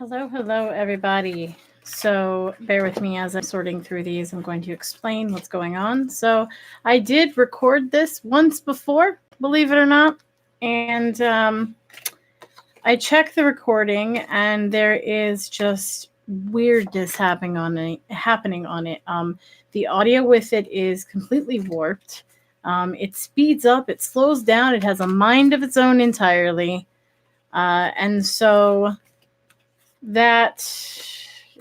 Hello, everybody. So bear with me as I'm sorting through these. I'm going to explain what's going on. So I did record this once before, believe it or not, and I checked the recording, and there is just weirdness happening on it. The audio with it is completely warped. It speeds up, it slows down, it has a mind of its own entirely, and so that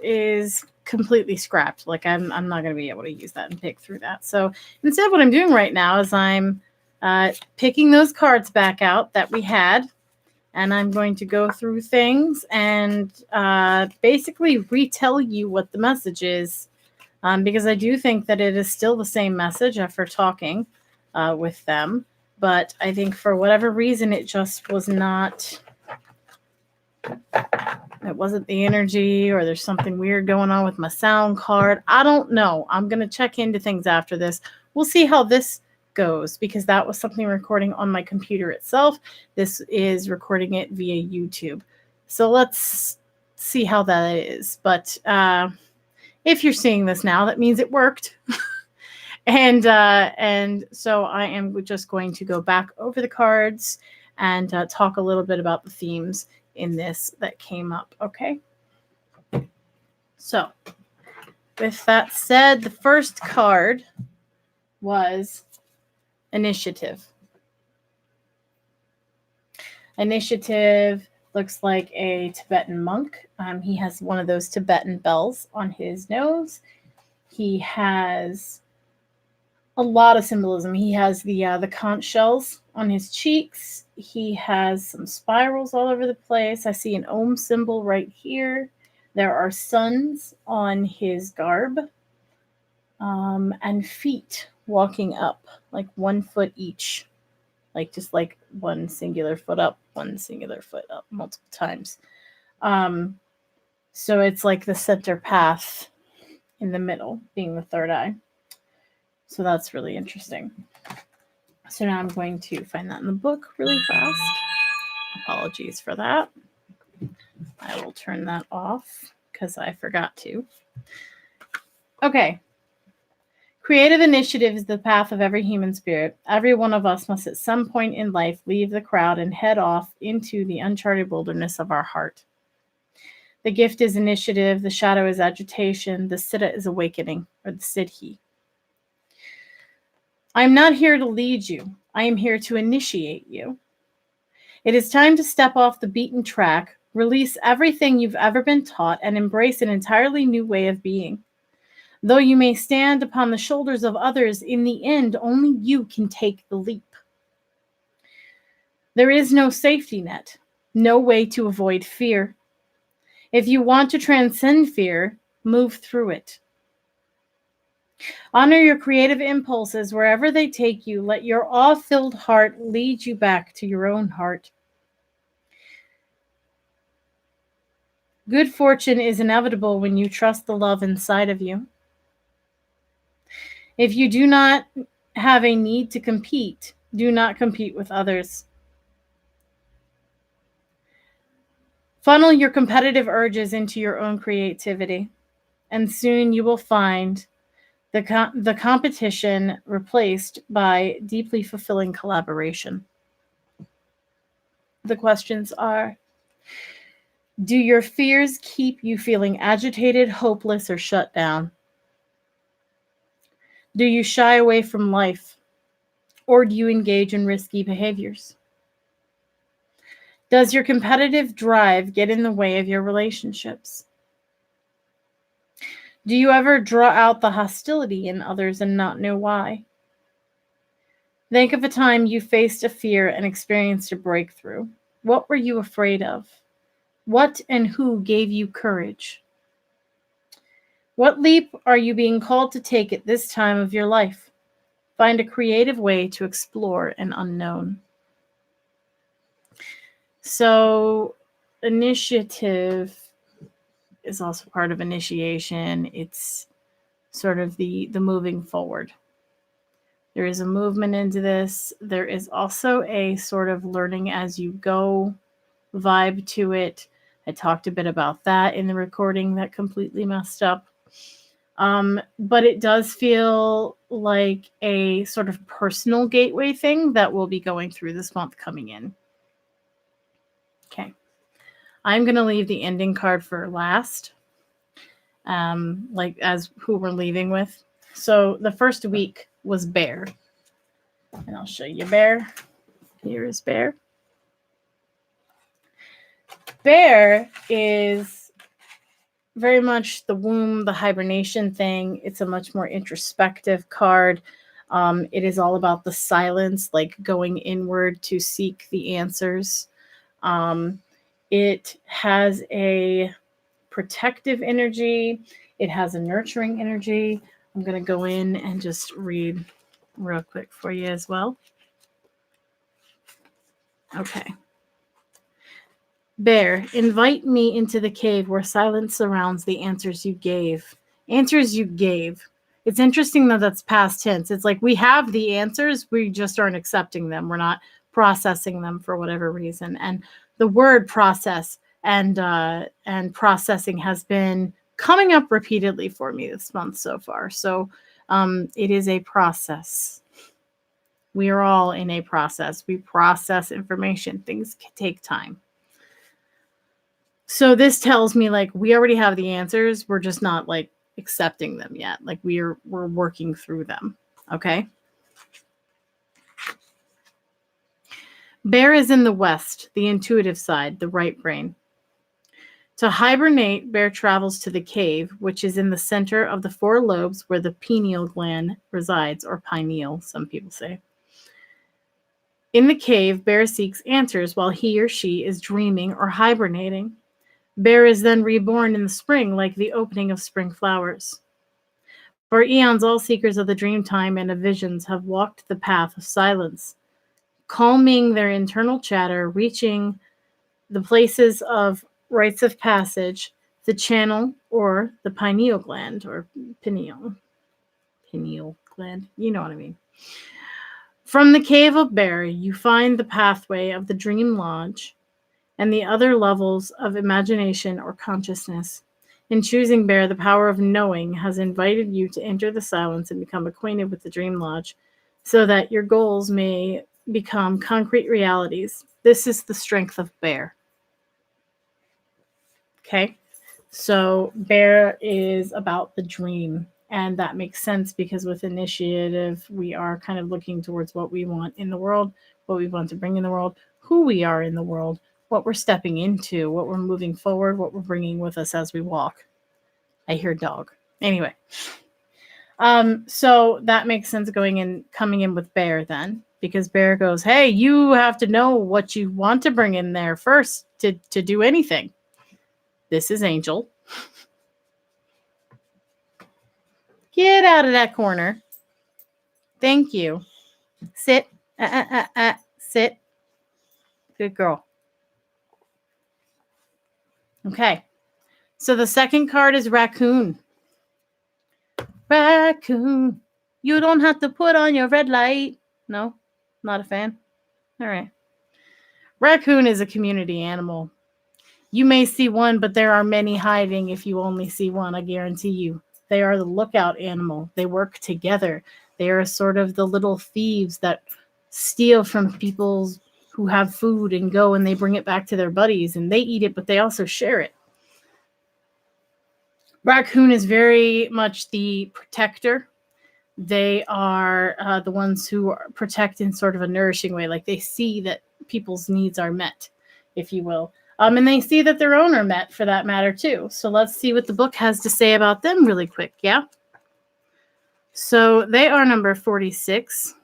is completely scrapped. Like I'm not going to be able to use that and pick through that. So instead, what I'm doing right now is I'm picking those cards back out that we had, and I'm going to go through things and basically retell you what the message is, because I do think that it is still the same message after talking with them, but I think for whatever reason it just was not. It wasn't the energy, or there's something weird going on with my sound card. I don't know. I'm going to check into things after this. We'll see how this goes, because that was something recording on my computer itself. This is recording it via YouTube. So let's see how that is. But if you're seeing this now, that means it worked. And so I am just going to go back over the cards and talk a little bit about the themes in this that came up. Okay. So with that said, the first card was initiative. Initiative looks like a Tibetan monk. He has one of those Tibetan bells on his nose. He has a lot of symbolism. He has the conch shells on his cheeks. He has some spirals all over the place. I see an Om symbol right here. There are suns on his garb, and feet walking up, like 1 foot each, like just like one singular foot up, one singular foot up multiple times. So it's like the center path in the middle being the third eye. So that's really interesting. So now I'm going to find that in the book really fast. Apologies for that. I will turn that off because I forgot to. Okay. Creative initiative is the path of every human spirit. Every one of us must at some point in life leave the crowd and head off into the uncharted wilderness of our heart. The gift is initiative, the shadow is agitation, the siddha is awakening, or the siddhi. I am not here to lead you. I am here to initiate you. It is time to step off the beaten track, release everything you've ever been taught, and embrace an entirely new way of being. Though you may stand upon the shoulders of others, in the end, only you can take the leap. There is no safety net, no way to avoid fear. If you want to transcend fear, move through it. Honor your creative impulses wherever they take you. Let your awe-filled heart lead you back to your own heart. Good fortune is inevitable when you trust the love inside of you. If you do not have a need to compete, do not compete with others. Funnel your competitive urges into your own creativity, and soon you will find the competition replaced by deeply fulfilling collaboration. The questions are: do your fears keep you feeling agitated, hopeless, or shut down? Do you shy away from life, or do you engage in risky behaviors? Does your competitive drive get in the way of your relationships? Do you ever draw out the hostility in others and not know why? Think of a time you faced a fear and experienced a breakthrough. What were you afraid of? What and who gave you courage? What leap are you being called to take at this time of your life? Find a creative way to explore an unknown. So, initiative is also part of initiation. It's sort of the moving forward. There is a movement into this. There is also a sort of learning as you go vibe to it. I talked a bit about that in the recording that completely messed up. But it does feel like a sort of personal gateway thing that we'll be going through this month coming in. Okay. I'm going to leave the ending card for last, like as who we're leaving with. So the first week was Bear. And I'll show you Bear. Here is Bear. Bear is very much the womb, the hibernation thing. It's a much more introspective card. It is all about the silence, like going inward to seek the answers. It has a protective energy. It has a nurturing energy. I'm going to go in and just read real quick for you as well. Okay. Bear, invite me into the cave where silence surrounds the answers you gave. Answers you gave. It's interesting that that's past tense. It's like we have the answers, we just aren't accepting them. We're not processing them for whatever reason. And the word process and processing has been coming up repeatedly for me this month so far. So it is a process. We are all in a process. We process information. Things take time. So this tells me like we already have the answers. We're just not like accepting them yet. Like we're working through them. Okay. Bear is in the west, the intuitive side, the right brain. To hibernate, Bear travels to the cave, which is in the center of the four lobes where the pineal gland resides, or pineal, some people say. In the cave, Bear seeks answers while he or she is dreaming or hibernating. Bear is then reborn in the spring, like the opening of spring flowers. For eons, all seekers of the dream time and of visions have walked the path of silence, calming their internal chatter, reaching the places of rites of passage, the channel or the pineal gland, or pineal gland, you know what I mean. From the cave of Bear, you find the pathway of the dream lodge and the other levels of imagination or consciousness. In choosing Bear, the power of knowing has invited you to enter the silence and become acquainted with the dream lodge so that your goals may become concrete realities. This is the strength of Bear. Okay, so Bear is about the dream, and that makes sense because with initiative, we are kind of looking towards what we want in the world, what we want to bring in the world, who we are in the world, what we're stepping into, what we're moving forward, what we're bringing with us as we walk. I hear dog. Anyway, so that makes sense coming in with Bear then, because Bear goes, hey, you have to know what you want to bring in there first to do anything. This is Angel. Get out of that corner. Thank you. Sit. Sit. Good girl. Okay. So the second card is Raccoon. Raccoon. You don't have to put on your red light. No? Not a fan? All right. Raccoon is a community animal. You may see one, but there are many hiding if you only see one, I guarantee you. They are the lookout animal. They work together. They are sort of the little thieves that steal from people who have food and go and they bring it back to their buddies and they eat it, but they also share it. Raccoon is very much the protector. They are the ones who protect in sort of a nourishing way. Like they see that people's needs are met, if you will. And they see that their own are met for that matter too. So let's see what the book has to say about them really quick. Yeah. So they are number 46.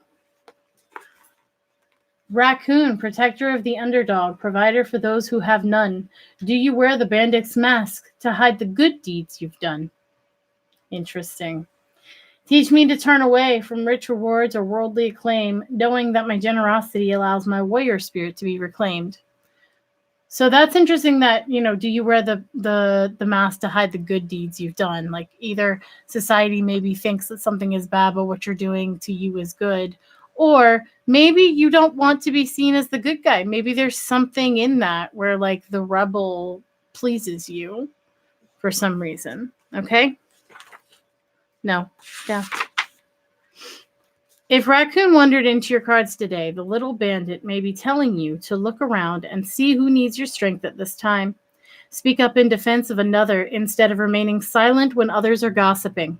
Raccoon, protector of the underdog, provider for those who have none. Do you wear the bandit's mask to hide the good deeds you've done? Interesting. Teach me to turn away from rich rewards or worldly acclaim, knowing that my generosity allows my warrior spirit to be reclaimed. So that's interesting that, do you wear the mask to hide the good deeds you've done? Like either society maybe thinks that something is bad, but what you're doing to you is good. Or maybe you don't want to be seen as the good guy. Maybe there's something in that where like the rebel pleases you for some reason. Okay? No. Yeah. If Raccoon wandered into your cards today, the little bandit may be telling you to look around and see who needs your strength at this time. Speak up in defense of another instead of remaining silent when others are gossiping.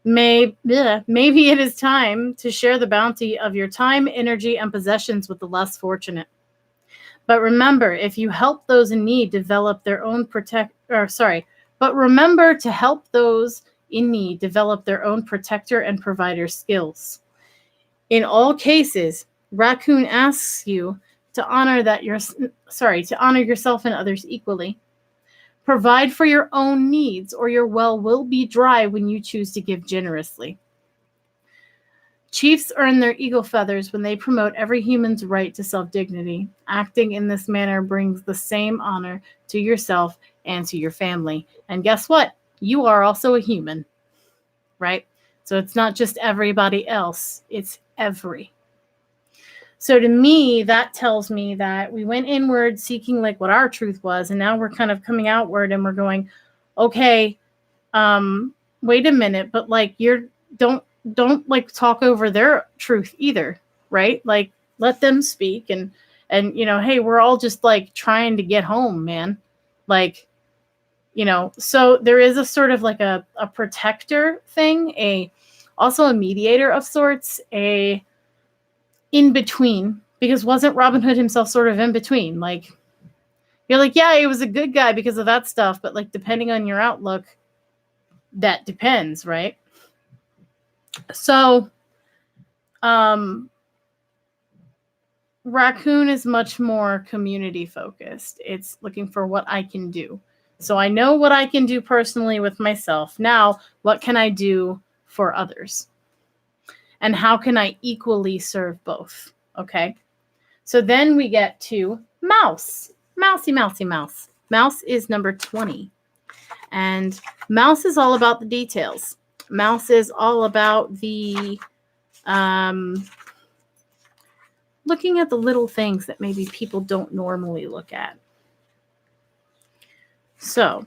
Maybe it is time to share the bounty of your time, energy, and possessions with the less fortunate. But remember, if you help those in need develop their own but remember to help those in need develop their own protector and provider skills. In all cases, Raccoon asks you to honor yourself and others equally. Provide for your own needs, or your well will be dry when you choose to give generously. Chiefs earn their eagle feathers when they promote every human's right to self-dignity. Acting in this manner brings the same honor to yourself and to your family. And guess what? You are also a human, right? So it's not just everybody else, it's every. So to me, that tells me that we went inward seeking like what our truth was, and now we're kind of coming outward and we're going, okay, wait a minute, but like don't like talk over their truth either, right? Like let them speak and you know, hey, we're all just like trying to get home, man. Like, you know, so there is a sort of like a protector thing, also a mediator of sorts, a in between, because wasn't Robin Hood himself sort of in between? Like, you're like, yeah, he was a good guy because of that stuff, but like depending on your outlook, that depends, right? So Raccoon is much more community focused. It's looking for what I can do. So I know what I can do personally with myself. Now, what can I do for others? And how can I equally serve both? Okay. So then we get to Mouse. Mousy, mousy, mouse. Mouse is number 20. And Mouse is all about the details. Mouse is all about the looking at the little things that maybe people don't normally look at. So,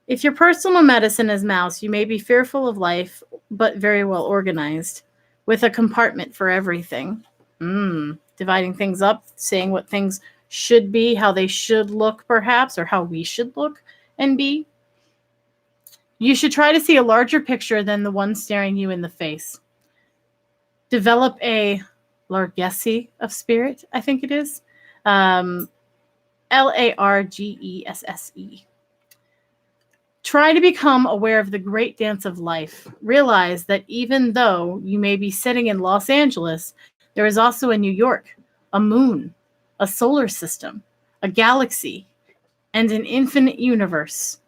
if your personal medicine is Mouse, you may be fearful of life, but very well organized, with a compartment for everything. Dividing things up, saying what things should be, how they should look, perhaps, or how we should look and be. You should try to see a larger picture than the one staring you in the face. Develop a largesse of spirit, I think it is. Largesse. Try to become aware of the great dance of life. Realize that even though you may be sitting in Los Angeles, there is also a New York, a moon, a solar system, a galaxy, and an infinite universe.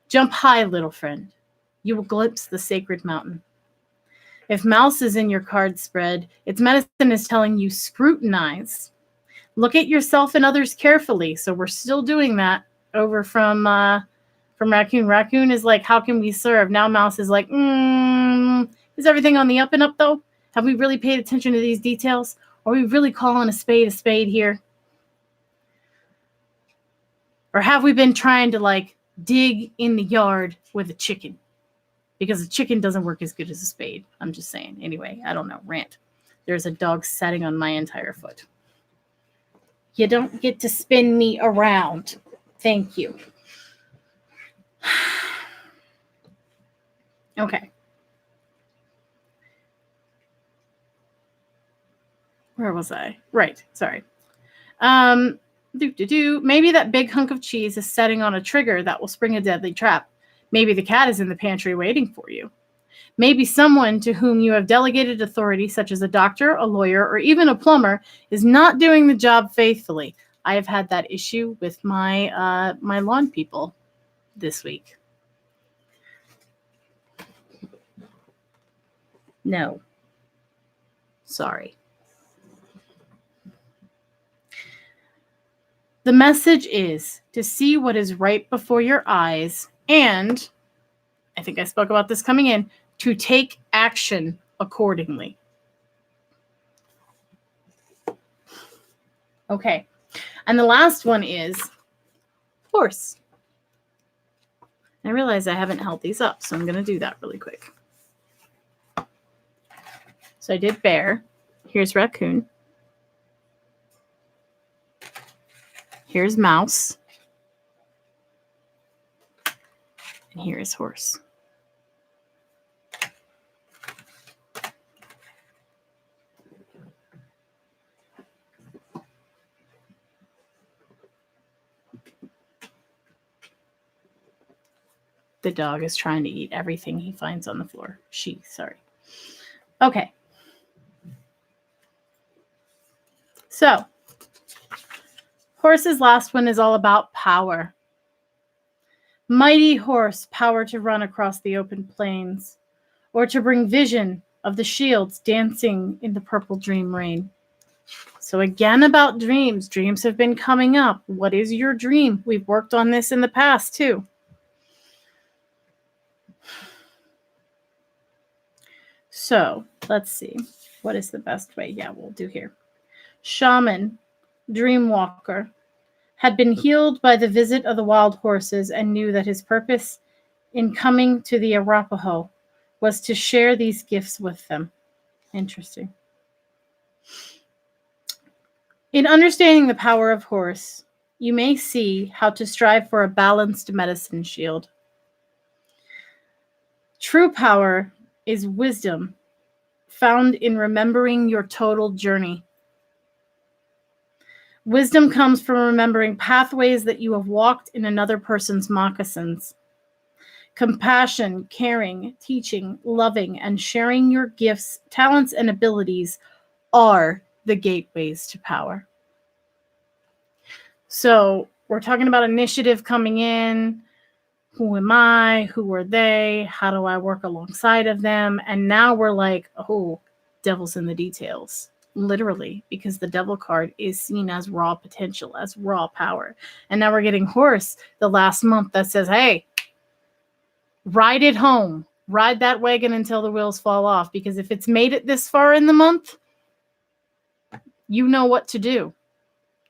Jump high, little friend. You will glimpse the sacred mountain. If Mouse is in your card spread, its medicine is telling you scrutinize. Look at yourself and others carefully. So we're still doing that over from Raccoon. Raccoon is like, how can we serve? Now Mouse is like, is everything on the up and up though? Have we really paid attention to these details? Are we really calling a spade here? Or have we been trying to like dig in the yard with a chicken? Because a chicken doesn't work as good as a spade. I'm just saying. Anyway, I don't know. Rant. There's a dog sitting on my entire foot. You don't get to spin me around. Thank you. Okay. Where was I? Right. Sorry. Maybe that big hunk of cheese is setting on a trigger that will spring a deadly trap. Maybe the cat is in the pantry waiting for you. Maybe someone to whom you have delegated authority, such as a doctor, a lawyer, or even a plumber, is not doing the job faithfully. I have had that issue with my my lawn people this week. No. Sorry. The message is to see what is right before your eyes and, I think I spoke about this coming in, to take action accordingly. Okay. And the last one is horse. I realize I haven't held these up, so I'm going to do that really quick. So I did bear. Here's raccoon. Here's mouse. And here is horse. The dog is trying to eat everything he finds on the floor. Sorry. Okay. So, horse's last one is all about power. Mighty horse, power to run across the open plains, or to bring vision of the shields dancing in the purple dream rain. So again, about dreams. Dreams have been coming up. What is your dream? We've worked on this in the past too. So let's see. What is the best way? Yeah, we'll do here. Shaman, dream walker, had been healed by the visit of the wild horses and knew that his purpose in coming to the Arapaho was to share these gifts with them. Interesting. In understanding the power of horse, you may see how to strive for a balanced medicine shield. True power is wisdom found in remembering your total journey. Wisdom comes from remembering pathways that you have walked in another person's moccasins. Compassion, caring, teaching, loving, and sharing your gifts, talents, and abilities are the gateways to power. So we're talking about initiative coming in. Who am I? Who are they? How do I work alongside of them? And now we're like, oh, devil's in the details. Literally, because the devil card is seen as raw potential, as raw power. And now we're getting horse the last month that says, hey, ride it home. Ride that wagon until the wheels fall off. Because if it's made it this far in the month, you know what to do.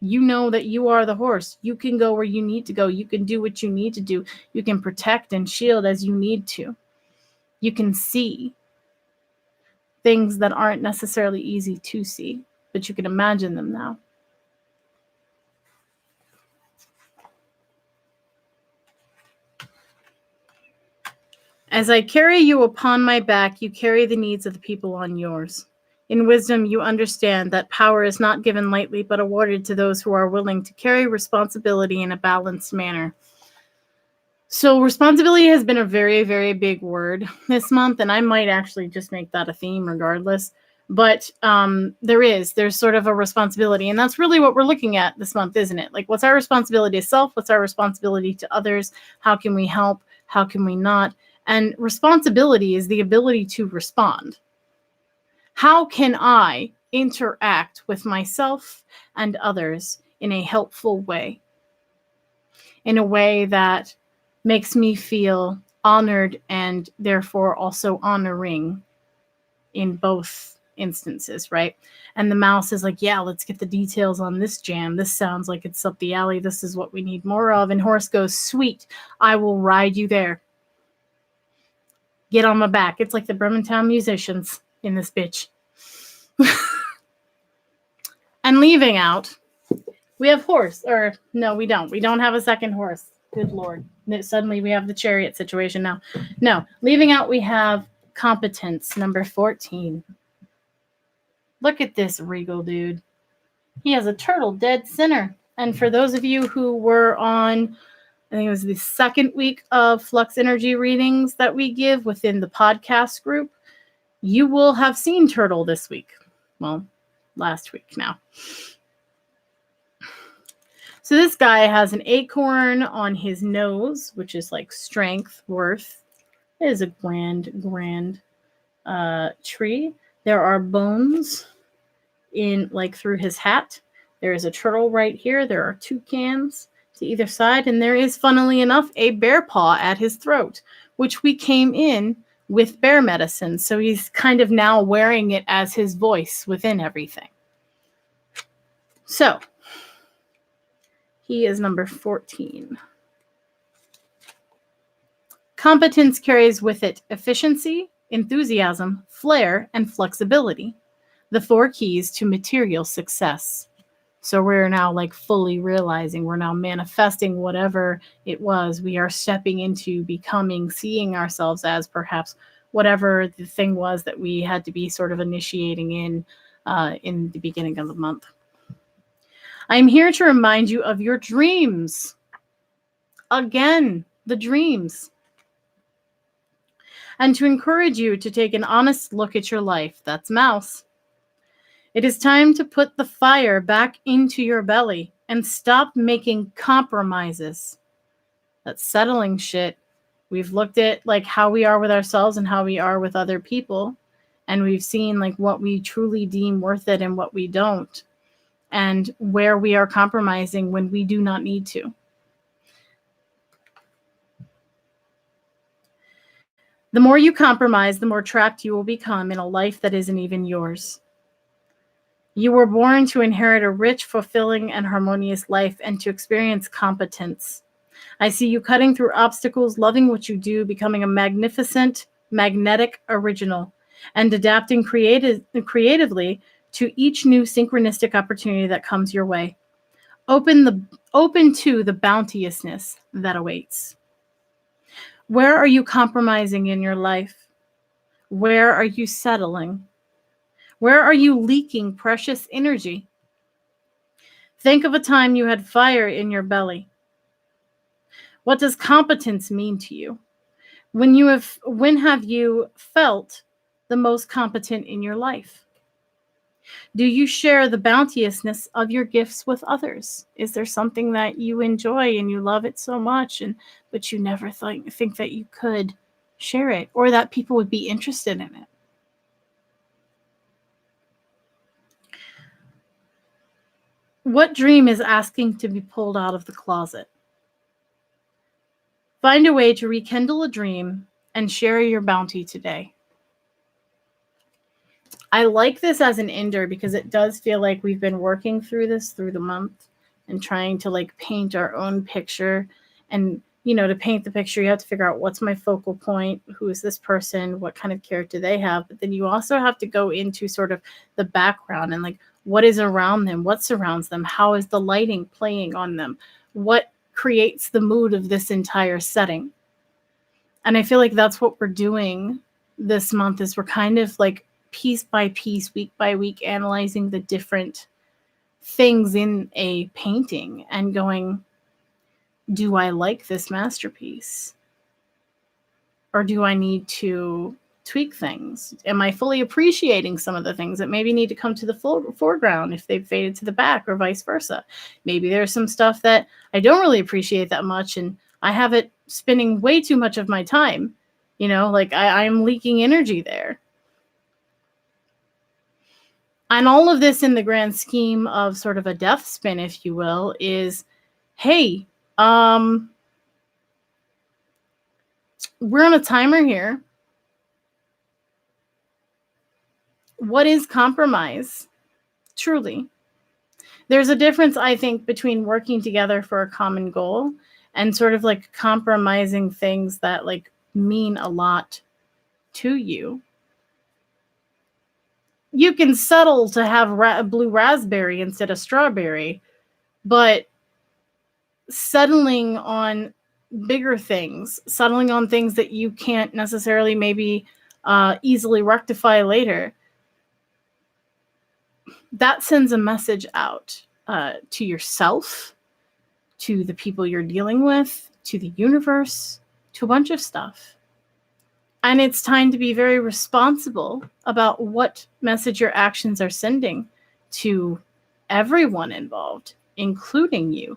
You know that you are the horse. You can go where you need to go. You can do what you need to do. You can protect and shield as you need to. You can see things that aren't necessarily easy to see, but you can imagine them now. As I carry you upon my back, you carry the needs of the people on yours. In wisdom, you understand that power is not given lightly, but awarded to those who are willing to carry responsibility in a balanced manner. So responsibility has been a very, very big word this month, and I might actually just make that a theme regardless. But there's sort of a responsibility, and that's really what we're looking at this month, isn't it? Like, what's our responsibility to self? What's our responsibility to others? How can we help? How can we not? And responsibility is the ability to respond. How can I interact with myself and others in a helpful way? In a way that makes me feel honored and therefore also honoring in both instances, right? And the mouse is like, yeah, let's get the details on this jam. This sounds like it's up the alley. This is what we need more of. And horse goes, sweet, I will ride you there. Get on my back. It's like the Birmingham musicians in this bitch. And leaving out, we have horse. Or no, we don't. We don't have a second horse. Good Lord. Suddenly we have the chariot situation now. No, leaving out, we have competence, number 14. Look at this regal dude. He has a turtle dead center. And for those of you who were on, I think it was the second week of Flux Energy readings that we give within the podcast group, you will have seen Turtle this week. Well, last week now. So this guy has an acorn on his nose, which is like strength, worth. It is a grand tree. There are bones in like through his hat. There is a turtle right here. There are toucans to either side. And there is, funnily enough, a bear paw at his throat, which we came in with bear medicine. So he's kind of now wearing it as his voice within everything. So He is number 14. Competence carries with it efficiency, enthusiasm, flair, and flexibility, the 4 keys to material success. So we're now like fully realizing, we're now manifesting whatever it was. We are stepping into becoming, seeing ourselves as perhaps whatever the thing was that we had to be sort of initiating in the beginning of the month. I'm here to remind you of your dreams. Again, the dreams. And to encourage you to take an honest look at your life. That's Mouse. It is time to put the fire back into your belly and stop making compromises. That's settling shit. We've looked at like how we are with ourselves and how we are with other people. And we've seen like what we truly deem worth it and what we don't. And where we are compromising when we do not need to. The more you compromise, the more trapped you will become in a life that isn't even yours. You were born to inherit a rich, fulfilling, and harmonious life and to experience competence. I see you cutting through obstacles, loving what you do, becoming a magnificent, magnetic original, and adapting creatively to each new synchronistic opportunity that comes your way. Open to the bounteousness that awaits. Where are you compromising in your life? Where are you settling? Where are you leaking precious energy? Think of a time you had fire in your belly. What does competence mean to you? When have you felt the most competent in your life? Do you share the bounteousness of your gifts with others? Is there something that you enjoy and you love it so much, but you never think that you could share it or that people would be interested in it? What dream is asking to be pulled out of the closet? Find a way to rekindle a dream and share your bounty today. I like this as an ender because it does feel like we've been working through this through the month and trying to like paint our own picture. And, you know, to paint the picture, you have to figure out what's my focal point, who is this person, what kind of character they have. But then you also have to go into sort of the background and like what is around them, what surrounds them, how is the lighting playing on them, what creates the mood of this entire setting. And I feel like that's what we're doing this month is we're kind of like piece by piece, week by week, analyzing the different things in a painting and going, do I like this masterpiece? Or do I need to tweak things? Am I fully appreciating some of the things that maybe need to come to the foreground if they've faded to the back or vice versa? Maybe there's some stuff that I don't really appreciate that much and I have it spending way too much of my time. You know, like I'm leaking energy there. And all of this in the grand scheme of sort of a death spin, if you will, is, hey, we're on a timer here. What is compromise? Truly. There's a difference, I think, between working together for a common goal and sort of like compromising things that like mean a lot to you. You can settle to have blue raspberry instead of strawberry, but settling on bigger things, settling on things that you can't necessarily maybe easily rectify later, that sends a message out to yourself, to the people you're dealing with, to the universe, to a bunch of stuff. And it's time to be very responsible about what message your actions are sending to everyone involved, including you.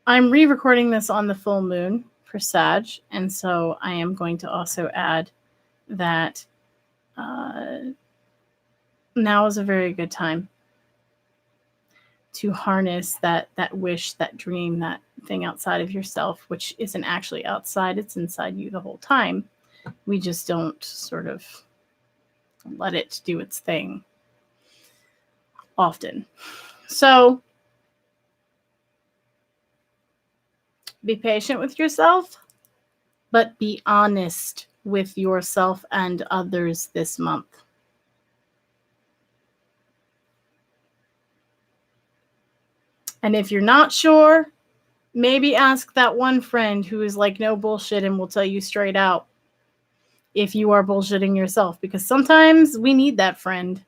I'm re-recording this on the full moon for Sag, and so I am going to also add that now is a very good time. to harness that wish, that dream, that thing outside of yourself, which isn't actually outside, it's inside you the whole time. We just don't sort of let it do its thing often. So be patient with yourself, but be honest with yourself and others this month. And if you're not sure, maybe ask that one friend who is like no bullshit and will tell you straight out if you are bullshitting yourself, because sometimes we need that friend,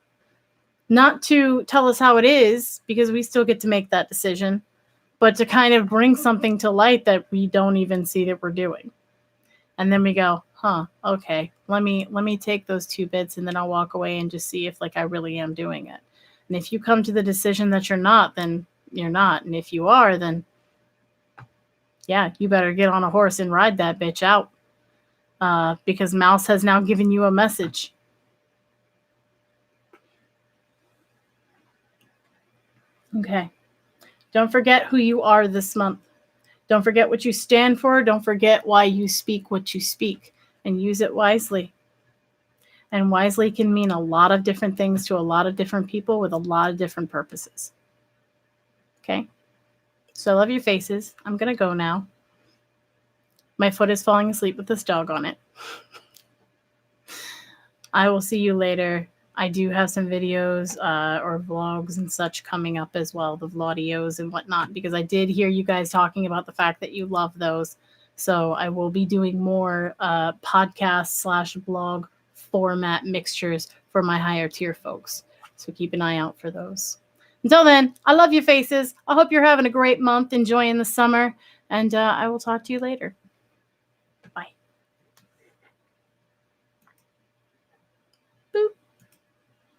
not to tell us how it is, because we still get to make that decision, but to kind of bring something to light that we don't even see that we're doing. And then we go, okay, let me take those 2 bits and then I'll walk away and just see if like I really am doing it. And if you come to the decision that you're not, then you're not. And if you are, then yeah, you better get on a horse and ride that bitch out. Because Mouse has now given you a message. Okay. Don't forget who you are this month. Don't forget what you stand for. Don't forget why you speak what you speak, and use it wisely. And wisely can mean a lot of different things to a lot of different people with a lot of different purposes. Okay? So I love your faces. I'm going to go now. My foot is falling asleep with this dog on it. I will see you later. I do have some videos or vlogs and such coming up as well, the vlaudios and whatnot, because I did hear you guys talking about the fact that you love those. So I will be doing more podcast/blog format mixtures for my higher tier folks. So keep an eye out for those. Until then, I love your faces. I hope you're having a great month, enjoying the summer, and I will talk to you later.